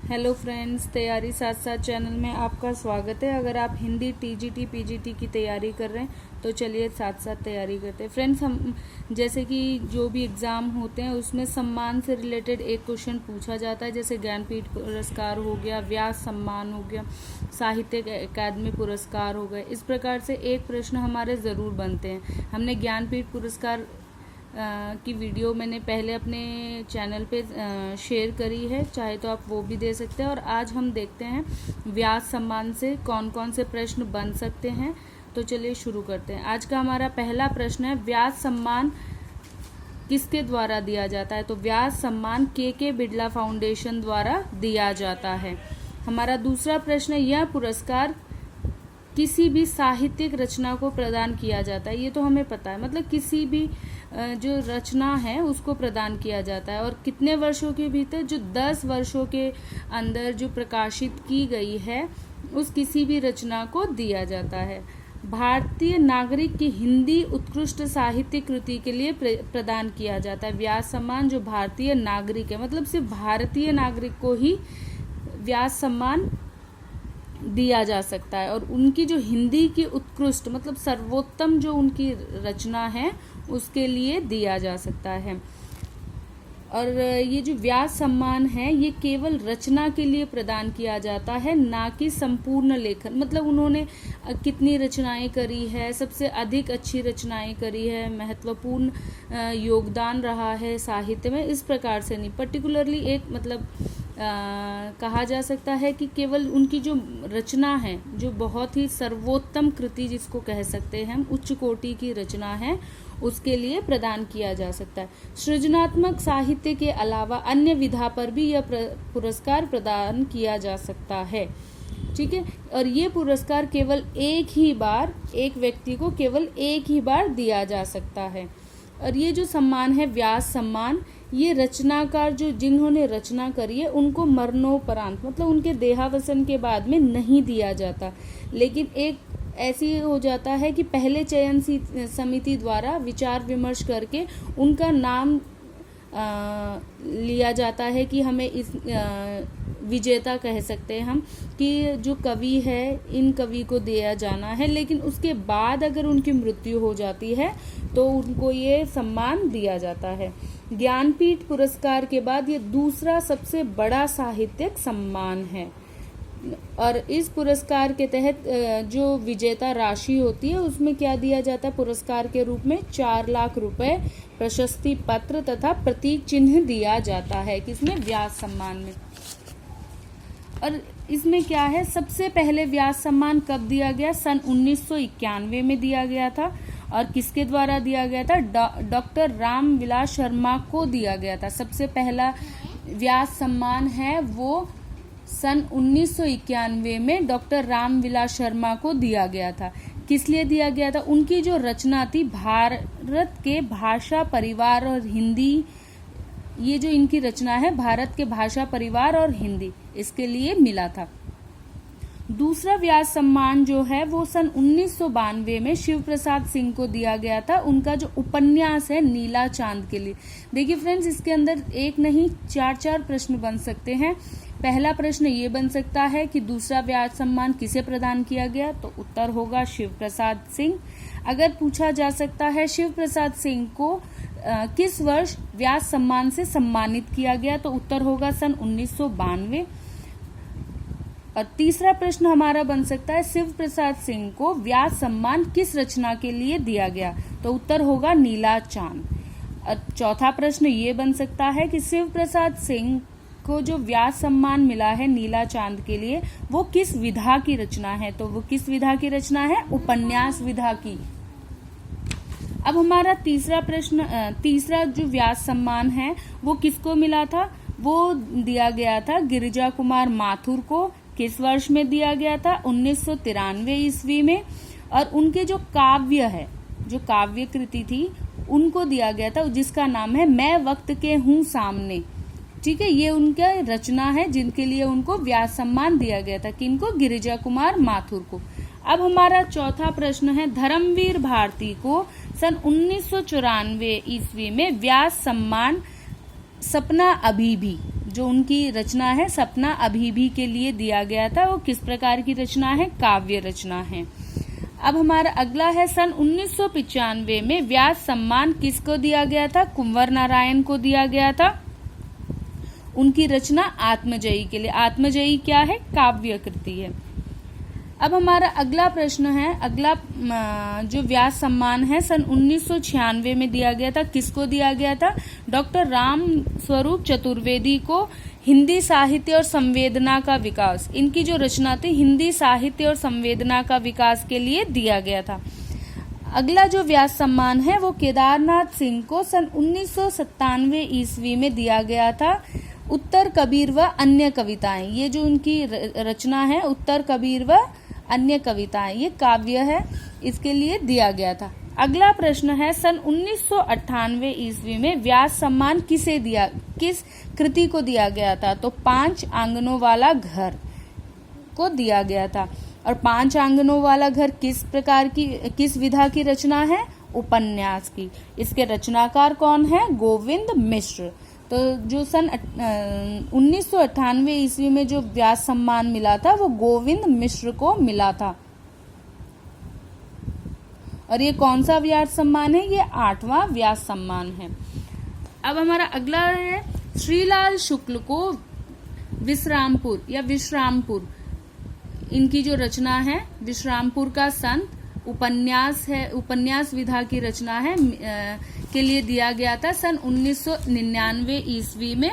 Hello friends, तैयारी साथ साथ चैनल में आपका स्वागत है। अगर आप हिंदी टीजीटी पीजीटी की तैयारी कर रहे हैं तो चलिए साथ साथ तैयारी करते हैं। फ्रेंड्स, हम जैसे कि जो भी एग्ज़ाम होते हैं उसमें सम्मान से रिलेटेड एक क्वेश्चन पूछा जाता है, जैसे ज्ञानपीठ पुरस्कार हो गया, व्यास सम्मान हो गया, साहित्य अकादमी पुरस्कार हो गए। इस प्रकार से एक प्रश्न हमारे ज़रूर बनते हैं। हमने ज्ञानपीठ पुरस्कार की वीडियो मैंने पहले अपने चैनल पे शेयर करी है, चाहे तो आप वो भी दे सकते हैं। और आज हम देखते हैं व्यास सम्मान से कौन कौन से प्रश्न बन सकते हैं। तो चलिए शुरू करते हैं। आज का हमारा पहला प्रश्न है, व्यास सम्मान किसके द्वारा दिया जाता है? तो व्यास सम्मान के बिड़ला फाउंडेशन द्वारा दिया जाता है। हमारा दूसरा प्रश्न है, यह पुरस्कार किसी भी साहित्यिक रचना को प्रदान किया जाता है। ये तो हमें पता है, मतलब किसी भी जो रचना है उसको प्रदान किया जाता है। और कितने वर्षों के भीतर? जो 10 वर्षों के अंदर जो प्रकाशित की गई है उस किसी भी रचना को दिया जाता है। भारतीय नागरिक की हिंदी उत्कृष्ट साहित्य कृति के लिए प्रदान किया जाता है व्यास सम्मान। जो भारतीय नागरिक है, मतलब सिर्फ भारतीय नागरिक को ही व्यास सम्मान दिया जा सकता है। और उनकी जो हिंदी की उत्कृष्ट मतलब सर्वोत्तम जो उनकी रचना है उसके लिए दिया जा सकता है। और ये जो व्यास सम्मान है ये केवल रचना के लिए प्रदान किया जाता है, ना कि संपूर्ण लेखन। मतलब उन्होंने कितनी रचनाएं करी है, सबसे अधिक अच्छी रचनाएं करी है, महत्वपूर्ण योगदान रहा है साहित्य में, इस प्रकार से नहीं। पर्टिकुलरली एक मतलब कहा जा सकता है कि केवल उनकी जो रचना है, जो बहुत ही सर्वोत्तम कृति जिसको कह सकते हैं हम, उच्च कोटि की रचना है, उसके लिए प्रदान किया जा सकता है। सृजनात्मक साहित्य के अलावा अन्य विधा पर भी यह पुरस्कार प्रदान किया जा सकता है। ठीक है। और ये पुरस्कार केवल एक ही बार, एक व्यक्ति को केवल एक ही बार दिया जा सकता है। और ये जो सम्मान है व्यास सम्मान, ये रचनाकार जो जिन्होंने रचना करी है उनको मरणोपरांत मतलब उनके देहावसान के बाद में नहीं दिया जाता, लेकिन एक ऐसी हो जाता है कि पहले चयन समिति द्वारा विचार विमर्श करके उनका नाम लिया जाता है कि हमें इस विजेता कह सकते हैं हम, कि जो कवि है इन कवि को दिया जाना है। लेकिन उसके बाद अगर उनकी मृत्यु हो जाती है तो उनको ये सम्मान दिया जाता है। ज्ञानपीठ पुरस्कार के बाद ये दूसरा सबसे बड़ा साहित्यिक सम्मान है। और इस पुरस्कार के तहत जो विजेता राशि होती है उसमें क्या दिया जाता है? पुरस्कार के रूप में 4 लाख रुपए, प्रशस्ति पत्र तथा प्रतीक चिन्ह दिया जाता है। किसमें? व्यास सम्मान में। और इसमें क्या है, सबसे पहले व्यास सम्मान कब दिया गया? सन 1991 में दिया गया था। और किसके द्वारा दिया गया था? डॉक्टर रामविलास शर्मा को दिया गया था। सबसे पहला व्यास सम्मान है वो सन 1991 में डॉक्टर रामविलास शर्मा को दिया गया था। किस लिए दिया गया था? उनकी जो रचना थी भारत के भाषा परिवार और हिंदी, ये जो इनकी रचना है भारत के भाषा परिवार और हिंदी, इसके लिए मिला था। दूसरा व्यास सम्मान जो है वो सन 1992 में शिव प्रसाद सिंह को दिया गया था। उनका जो उपन्यास है नीला चांद के लिए। देखिए फ्रेंड्स, इसके अंदर एक नहीं 4 प्रश्न बन सकते हैं। पहला प्रश्न ये बन सकता है कि दूसरा व्यास सम्मान किसे प्रदान किया गया? तो उत्तर होगा शिव प्रसाद सिंह। अगर पूछा जा सकता है शिव प्रसाद सिंह को किस वर्ष व्यास सम्मान से सम्मानित किया गया, तो उत्तर होगा सन 1992। और तीसरा प्रश्न हमारा बन सकता है शिव प्रसाद सिंह को व्यास सम्मान किस रचना के लिए दिया गया, तो उत्तर होगा नीला चांद। और चौथा प्रश्न ये बन सकता है कि शिव प्रसाद सिंह को जो व्यास सम्मान मिला है नीला चांद के लिए, वो किस विधा की रचना है, तो वो किस विधा की रचना है? उपन्यास विधा की। अब हमारा तीसरा प्रश्न, तीसरा जो व्यास सम्मान है वो किसको मिला था? वो दिया गया था गिरिजा कुमार माथुर को। किस वर्ष में दिया गया था? 1993 ईस्वी में। और उनके जो काव्य है, जो काव्य कृति थी, उनको दिया गया था जिसका नाम है मैं वक्त के हूँ सामने। ठीक है, ये उनका रचना है जिनके लिए उनको व्यास सम्मान दिया गया था। किनको? गिरिजा कुमार माथुर को। अब हमारा चौथा प्रश्न है, धर्मवीर भारती को सन 1994 ईस्वी में व्यास सम्मान सपना अभी भी जो उनकी रचना है सपना अभी भी के लिए दिया गया था, वो किस प्रकार की रचना है? काव्य रचना है। अब हमारा अगला है सन 1995 में व्यास सम्मान किसको दिया गया था? कुंवर नारायण को दिया गया था। उनकी रचना आत्मजयी के लिए। आत्मजयी क्या है? काव्य कृति है। अब हमारा अगला प्रश्न है, अगला जो व्यास सम्मान है सन 1996 में दिया गया था, किसको दिया गया था? डॉक्टर राम स्वरूप चतुर्वेदी को हिंदी साहित्य और संवेदना का विकास, इनकी जो रचना थी हिंदी साहित्य और संवेदना का विकास के लिए दिया गया था। अगला जो व्यास सम्मान है वो केदारनाथ सिंह को सन 1997 ईस्वी में दिया गया था। उत्तर कबीर व अन्य कविताएं, ये जो उनकी रचना है उत्तर कबीर व अन्य कविताएं, ये काव्य है, इसके लिए दिया गया था। अगला प्रश्न है सन 1998 ईस्वी में व्यास सम्मान किस कृति को दिया गया था? तो 5 आंगनों वाला घर को दिया गया था। और 5 आंगनों वाला घर किस विधा की रचना है? उपन्यास की। इसके रचनाकार कौन है? गोविंद मिश्र। तो जो सन 1998 ईस्वी में जो व्यास सम्मान मिला था वो गोविंद मिश्र को मिला था। और ये कौन सा व्यास सम्मान है? ये 8वां व्यास सम्मान है। अब हमारा अगला है श्रीलाल शुक्ल को विश्रामपुर, इनकी जो रचना है विश्रामपुर का संत, उपन्यास है, उपन्यास विधा की रचना है के लिए दिया गया था। सन 1999 ईस्वी में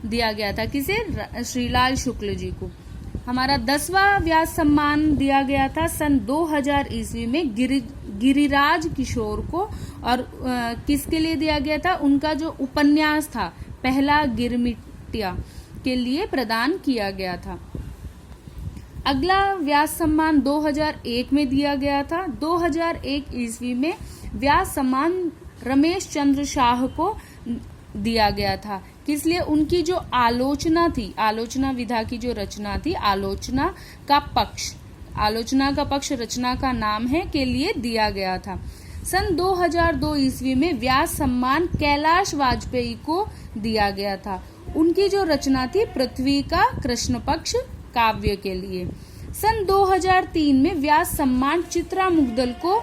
दिया गया था। किसे? श्रीलाल शुक्ल जी को। हमारा 10वां व्यास सम्मान दिया गया था सन 2000 ईस्वी में गिरिराज किशोर को। और किसके लिए दिया गया था? उनका जो उपन्यास था पहला गिरमिटिया के लिए प्रदान किया गया था। अगला व्यास सम्मान 2001 में दिया गया था। 2001 ईस्वी में व्यास सम्मान रमेश चंद्र शाह को दिया गया था। किस लिए? उनकी जो आलोचना थी, आलोचना विधा की जो रचना थी, आलोचना का पक्ष रचना का नाम है के लिए दिया गया था। सन 2002 ईस्वी में व्यास सम्मान कैलाश वाजपेयी को दिया गया था। उनकी जो रचना थी पृथ्वी का कृष्ण पक्ष काव्य के लिए। सन 2003 में व्यास सम्मान चित्रा मुग्दल को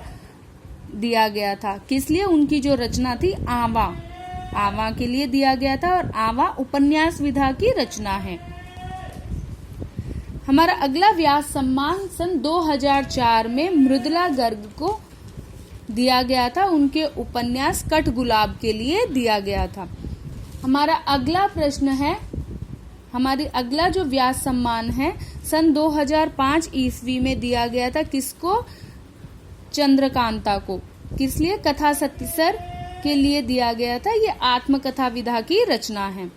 दिया गया था। किस लिए? उनकी जो रचना थी आवा के लिए दिया गया था। और आवा उपन्यास विधा की रचना है। हमारा अगला व्यास सम्मान सन 2004 में मृदुला गर्ग को दिया गया था। उनके उपन्यास कठगुलाब के लिए दिया गया था। हमारा अगला प्रश्न है, हमारी अगला जो व्यास सम्मान है सन 2005 ईस्वी में दिया गया था। किसको? चंद्रकांता को। किस लिए? कथा सत्सर के लिए दिया गया था। ये आत्मकथा विधा की रचना है।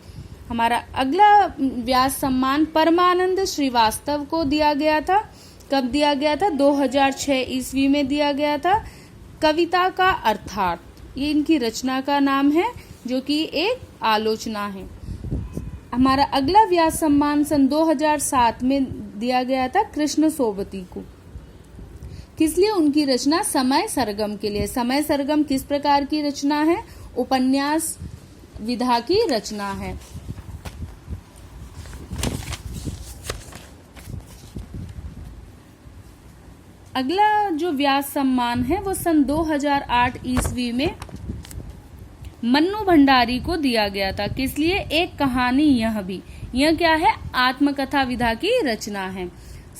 हमारा अगला व्यास सम्मान परमानंद श्रीवास्तव को दिया गया था। कब दिया गया था? 2006 ईस्वी में दिया गया था। कविता का अर्थात, ये इनकी रचना का नाम है जो कि एक आलोचना है। हमारा अगला व्यास सम्मान सन 2007 में दिया गया था कृष्ण सोबती को। किस लिए? उनकी रचना समय सरगम के लिए। समय सरगम किस प्रकार की रचना है? उपन्यास विधा की रचना है। अगला जो व्यास सम्मान है वो सन 2008 ईस्वी में मन्नू भंडारी को दिया गया था। किस लिए? एक कहानी यह भी। यह क्या है? आत्मकथा विधा की रचना है।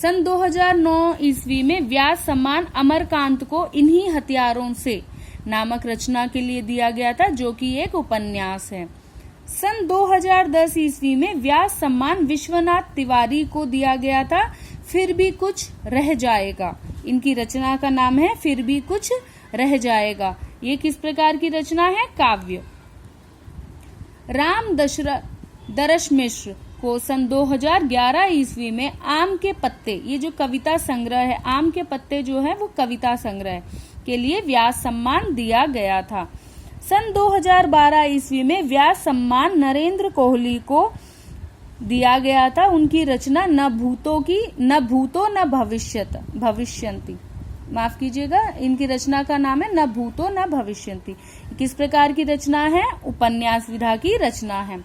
सन 2009 ईस्वी में व्यास सम्मान अमरकांत को इन्हीं हथियारों से नामक रचना के लिए दिया गया था, जो कि एक उपन्यास है। सन 2010 ईस्वी में व्यास सम्मान विश्वनाथ तिवारी को दिया गया था। फिर भी कुछ रह जाएगा, इनकी रचना का नाम है फिर भी कुछ रह जाएगा। ये किस प्रकार की रचना है? काव्य। राम दरश मिश्र को सन 2011 ईस्वी में आम के पत्ते, ये जो कविता संग्रह है, आम के पत्ते जो है वो कविता संग्रह के लिए व्यास सम्मान दिया गया था। सन 2012 ईस्वी में व्यास सम्मान नरेंद्र कोहली को दिया गया था। उनकी रचना न भूतो न भविष्यंति, माफ कीजिएगा, इनकी रचना का नाम है न भूतो न भविष्यंति। किस प्रकार की रचना है? उपन्यास विधा की रचना है।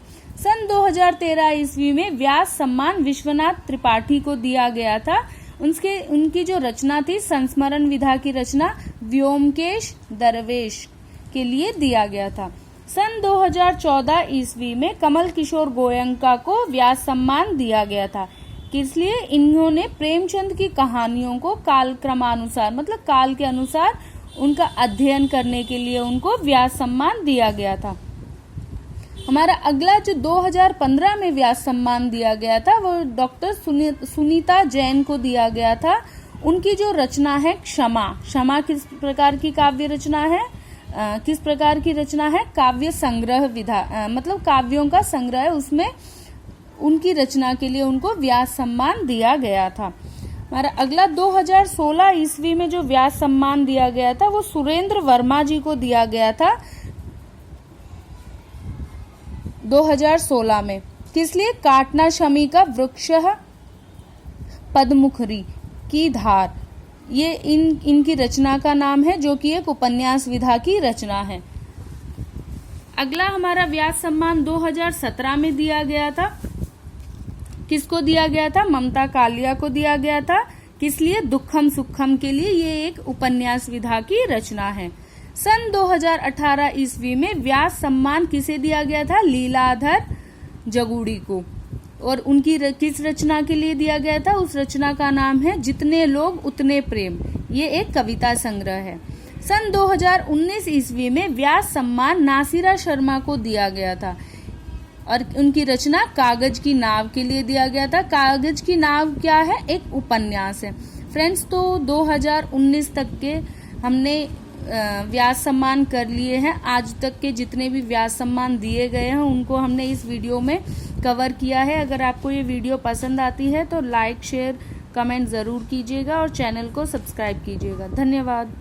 सन 2013 ईस्वी में व्यास सम्मान विश्वनाथ त्रिपाठी को दिया गया था। उनकी जो रचना थी संस्मरण विधा की रचना व्योमकेश दरवेश के लिए दिया गया था। सन 2014 ईस्वी में कमल किशोर गोयंका को व्यास सम्मान दिया गया था। इसलिए इन्होंने प्रेमचंद की कहानियों को कालक्रमानुसार मतलब काल के अनुसार उनका अध्ययन करने के लिए उनको व्यास सम्मान दिया गया था। हमारा अगला जो 2015 में व्यास सम्मान दिया गया था वो डॉक्टर सुनीता जैन को दिया गया था। उनकी जो रचना है क्षमा किस प्रकार की काव्य रचना है, किस प्रकार की रचना है, काव्य संग्रह विधा मतलब काव्यों का संग्रह है, उसमें उनकी रचना के लिए उनको व्यास सम्मान दिया गया था। हमारा अगला 2016 ईस्वी में जो व्यास सम्मान दिया गया था वो सुरेंद्र वर्मा जी को दिया गया था 2016 में। किस लिए? काटना शमी का वृक्ष पद्मुखरी की धार, ये इनकी रचना का नाम है, जो कि एक उपन्यास विधा की रचना है। अगला हमारा व्यास सम्मान 2017 में दिया गया था। किसको दिया गया था? ममता कालिया को दिया गया था। किस लिए? दुखम सुखम के लिए। ये एक उपन्यास विधा की रचना है। सन 2018 ईस्वी में व्यास सम्मान किसे दिया गया था? लीलाधर जगूड़ी को। और उनकी किस रचना के लिए दिया गया था? उस रचना का नाम है जितने लोग उतने प्रेम। ये एक कविता संग्रह है। सन 2019 ईस्वी में व्यास सम्मान नासिरा शर्मा को दिया गया था और उनकी रचना कागज की नाव के लिए दिया गया था। कागज की नाव क्या है? एक उपन्यास है। फ्रेंड्स, तो 2019 तक के हमने व्यास सम्मान कर लिए हैं। आज तक के जितने भी व्यास सम्मान दिए गए हैं उनको हमने इस वीडियो में कवर किया है। अगर आपको ये वीडियो पसंद आती है तो लाइक शेयर कमेंट जरूर कीजिएगा और चैनल को सब्सक्राइब कीजिएगा। धन्यवाद।